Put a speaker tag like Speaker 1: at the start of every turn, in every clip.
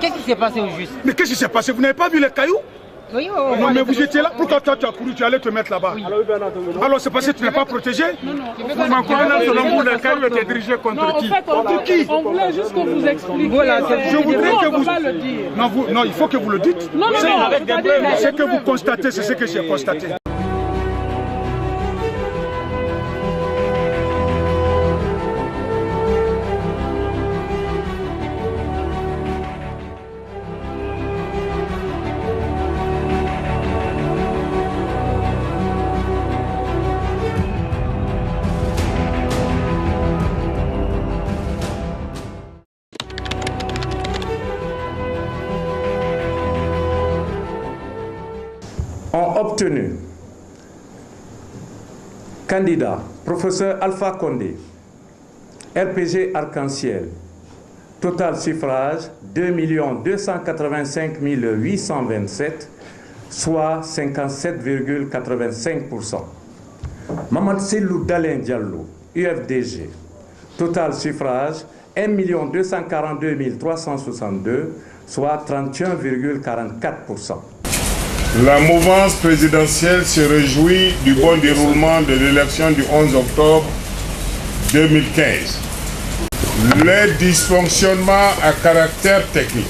Speaker 1: Qu'est-ce qui s'est passé au juste?
Speaker 2: Mais qu'est-ce qui s'est passé? Vous n'avez pas vu les cailloux?
Speaker 1: Oui,
Speaker 2: non, mais vous étiez là. Pourquoi toi tu as couru, tu allais te mettre là-bas? Oui. Alors c'est parce que tu n'es pas protégé? Non. Mon colonel, selon vous, les cailloux étaient dirigés contre qui?
Speaker 3: Contre qui? On voulait juste que vous expliquiez.
Speaker 2: Voilà, je voudrais que vous... Non, il faut que vous le dites.
Speaker 3: Non.
Speaker 2: Ce que vous constatez, c'est ce que j'ai constaté.
Speaker 4: Ont obtenu candidat professeur Alpha Condé, RPG Arc-en-Ciel, total suffrage 2 285 827, soit 57,85%. Mamad Selou Dalin Diallo, UFDG, total suffrage 1 242 362, soit 31,44%.
Speaker 5: La mouvance présidentielle se réjouit du bon déroulement de l'élection du 11 octobre 2015. Les dysfonctionnements à caractère technique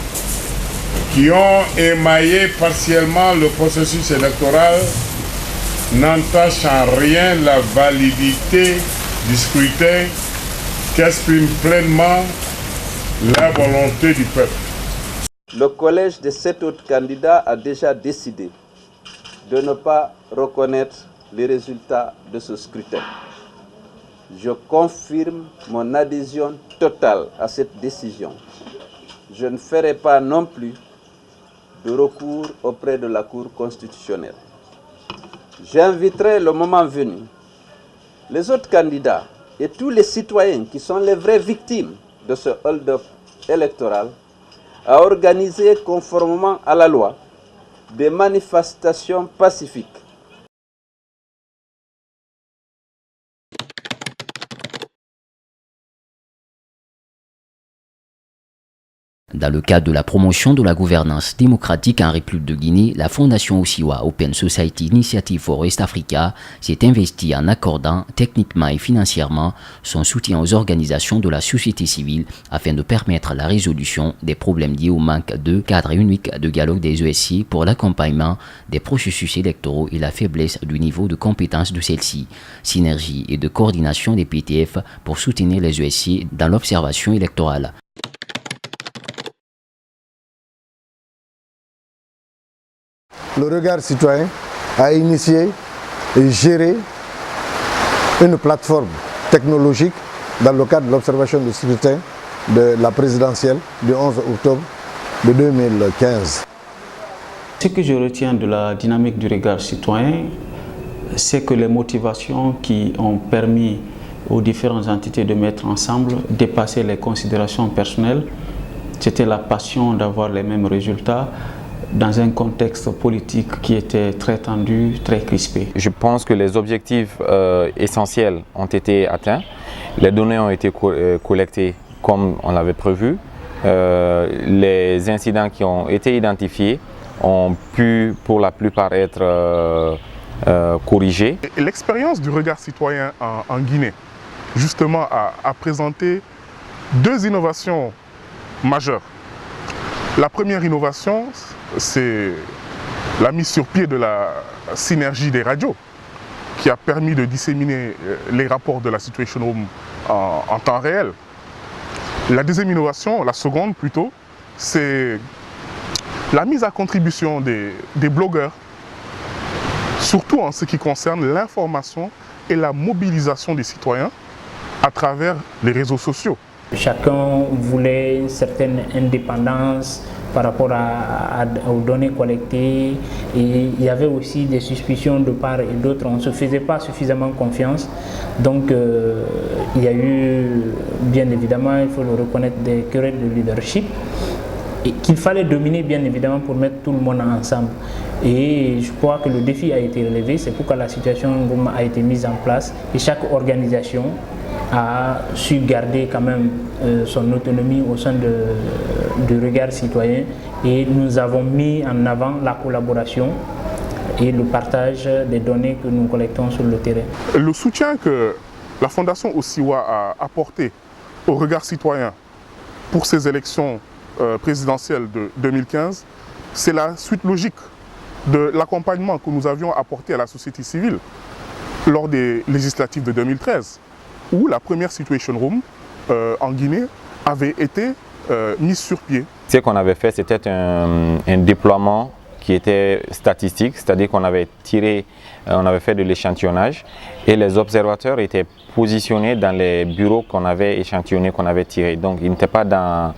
Speaker 5: qui ont émaillé partiellement le processus électoral n'entachent en rien la validité du scrutin qu'exprime pleinement la volonté du peuple.
Speaker 6: Le collège de 7 autres candidats a déjà décidé de ne pas reconnaître les résultats de ce scrutin. Je confirme mon adhésion totale à cette décision. Je ne ferai pas non plus de recours auprès de la Cour constitutionnelle. J'inviterai le moment venu les autres candidats et tous les citoyens qui sont les vraies victimes de ce hold-up électoral à organiser conformément à la loi des manifestations pacifiques.
Speaker 7: Dans le cadre de la promotion de la gouvernance démocratique en République de Guinée, la Fondation Osiwa Open Society Initiative for West Africa s'est investie en accordant techniquement et financièrement son soutien aux organisations de la société civile afin de permettre la résolution des problèmes liés au manque de cadre unique de dialogue des ESC pour l'accompagnement des processus électoraux et la faiblesse du niveau de compétence de celles-ci, synergie et de coordination des PTF pour soutenir les ESC dans l'observation électorale.
Speaker 8: Le regard citoyen a initié et géré une plateforme technologique dans le cadre de l'observation du scrutin de la présidentielle du 11 octobre de 2015.
Speaker 9: Ce que je retiens de la dynamique du regard citoyen, c'est que les motivations qui ont permis aux différentes entités de mettre ensemble, dépasser les considérations personnelles, c'était la passion d'avoir les mêmes résultats, dans un contexte politique qui était très tendu, très crispé.
Speaker 10: Je pense que les objectifs essentiels ont été atteints. Les données ont été collectées comme on l'avait prévu. Les incidents qui ont été identifiés ont pu pour la plupart être corrigés.
Speaker 11: L'expérience du regard citoyen en Guinée, justement, a présenté deux innovations majeures. La première innovation, c'est la mise sur pied de la synergie des radios qui a permis de disséminer les rapports de la Situation Room en temps réel. La deuxième innovation, la seconde plutôt, c'est la mise à contribution des blogueurs, surtout en ce qui concerne l'information et la mobilisation des citoyens à travers les réseaux sociaux.
Speaker 12: Chacun voulait une certaine indépendance par rapport aux données collectées, et il y avait aussi des suspicions de part et d'autre, on ne se faisait pas suffisamment confiance, donc il y a eu, bien évidemment, il faut le reconnaître, des querelles de leadership. et qu'il fallait dominer bien évidemment pour mettre tout le monde ensemble. Et je crois que le défi a été relevé, c'est pourquoi la situation a été mise en place et chaque organisation a su garder quand même son autonomie au sein du regard citoyen, et nous avons mis en avant la collaboration et le partage des données que nous collectons sur le terrain.
Speaker 11: Le soutien que la Fondation Osiwa a apporté au regard citoyen pour ces élections présidentielles de 2015, c'est la suite logique de l'accompagnement que nous avions apporté à la société civile lors des législatives de 2013, où la première Situation Room en Guinée avait été mise sur pied.
Speaker 10: Ce qu'on avait fait, c'était un déploiement qui était statistique, c'est-à-dire qu'on avait on avait fait de l'échantillonnage et les observateurs étaient positionnés dans les bureaux qu'on avait échantillonnés, qu'on avait tirés. Donc ils n'étaient pas dans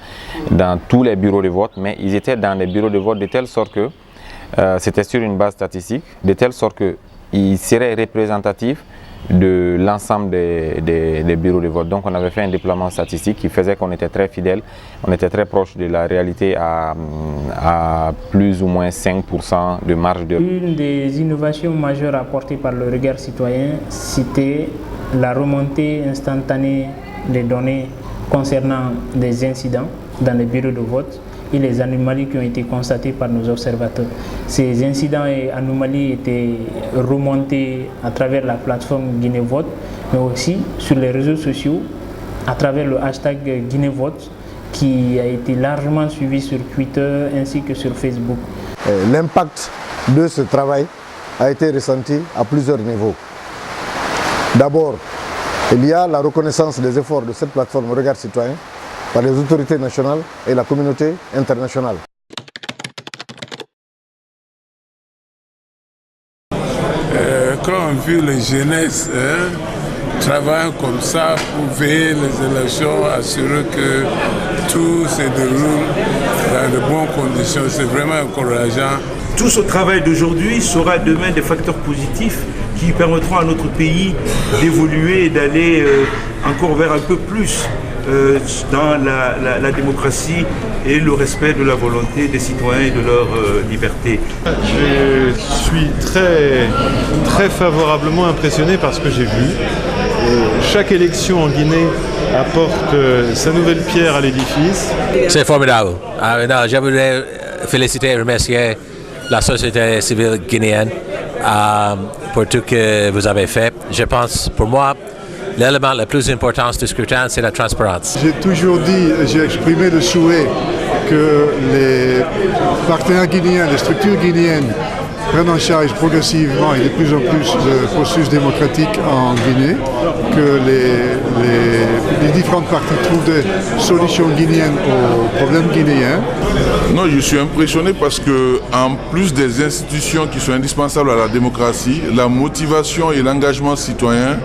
Speaker 10: tous les bureaux de vote, mais ils étaient dans les bureaux de vote de telle sorte que c'était sur une base statistique, de telle sorte qu'ils seraient représentatifs de l'ensemble des bureaux de vote. Donc on avait fait un déploiement statistique qui faisait qu'on était très fidèle, on était très proche de la réalité à plus ou moins 5% de marge de...
Speaker 12: Une des innovations majeures apportées par le regard citoyen, c'était la remontée instantanée des données concernant des incidents dans les bureaux de vote et les anomalies qui ont été constatées par nos observateurs. Ces incidents et anomalies étaient remontés à travers la plateforme Guinée-Vote, mais aussi sur les réseaux sociaux à travers le hashtag Guinée-Vote qui a été largement suivi sur Twitter ainsi que sur Facebook.
Speaker 8: L'impact de ce travail a été ressenti à plusieurs niveaux. D'abord, il y a la reconnaissance des efforts de cette plateforme Regard Citoyen par les autorités nationales et la communauté internationale.
Speaker 13: Quand on vit les jeunesses travaillent comme ça pour veiller les élections, assurer que tout se déroule dans de bonnes conditions, c'est vraiment encourageant.
Speaker 14: Tout ce travail d'aujourd'hui sera demain des facteurs positifs qui permettront à notre pays d'évoluer et d'aller encore vers un peu plus dans la démocratie et le respect de la volonté des citoyens et de leur liberté.
Speaker 15: Je suis très favorablement impressionné par ce que j'ai vu. Chaque élection en Guinée apporte sa nouvelle pierre à l'édifice.
Speaker 16: C'est formidable. Je voudrais féliciter et remercier la société civile guinéenne pour tout ce que vous avez fait. Je pense, pour moi, l'élément le plus important du scrutin, c'est la transparence.
Speaker 17: J'ai toujours dit, j'ai exprimé le souhait que les partenaires guinéens, les structures guinéennes prennent en charge progressivement et de plus en plus le processus démocratique en Guinée, que les différentes parties trouvent des solutions guinéennes aux problèmes guinéens.
Speaker 5: Non, je suis impressionné parce que, en plus des institutions qui sont indispensables à la démocratie, la motivation et l'engagement citoyen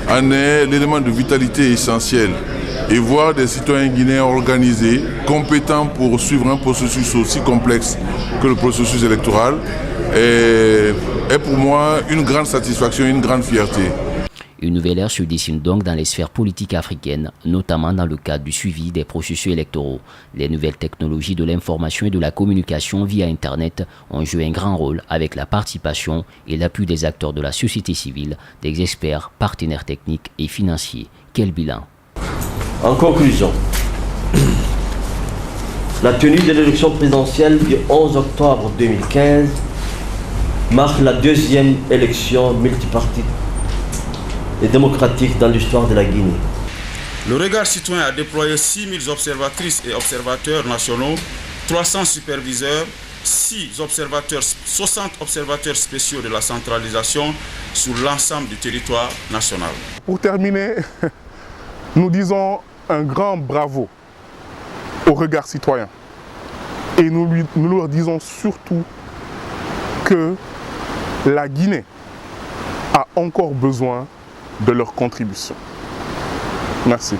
Speaker 5: en est l'élément de vitalité essentiel. Et voir des citoyens guinéens organisés, compétents pour suivre un processus aussi complexe que le processus électoral, est pour moi une grande satisfaction, une grande fierté.
Speaker 7: Une nouvelle ère se dessine donc dans les sphères politiques africaines, notamment dans le cadre du suivi des processus électoraux. Les nouvelles technologies de l'information et de la communication via Internet ont joué un grand rôle avec la participation et l'appui des acteurs de la société civile, des experts, partenaires techniques et financiers. Quel bilan?
Speaker 18: En conclusion, la tenue de l'élection présidentielle du 11 octobre 2015 marque la deuxième élection multipartite et démocratique dans l'histoire de la Guinée.
Speaker 19: Le regard citoyen a déployé 6000 observatrices et observateurs nationaux, 300 superviseurs, 60 observateurs spéciaux de la centralisation sur l'ensemble du territoire national.
Speaker 11: Pour terminer, nous disons un grand bravo au regard citoyen. Et nous leur disons surtout que la Guinée a encore besoin de leur contribution. Merci.